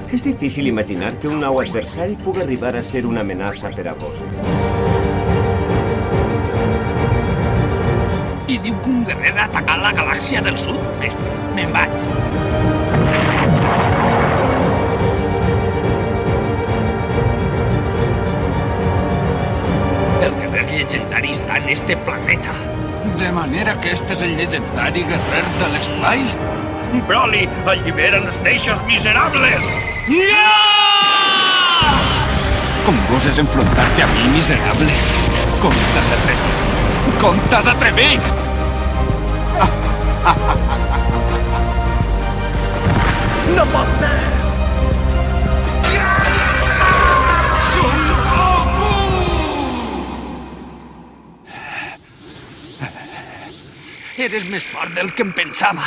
És difícil imaginar que un nou adversari pugui arribar a ser una amenaça per a vos. I diu que un guerrer ha atacat la galàxia del sud, mestre. Me'n vaig. El guerrer llegendari està en este planeta. De manera que este és el llegendari guerrer de l'espai? Broly, alliberen els deixos miserables! Com goses enfrontar-te a mi, miserable? Com t'has atrevit? Com t'has atrevit? No pot ser! Son Goku! Eres més fort del que em pensava.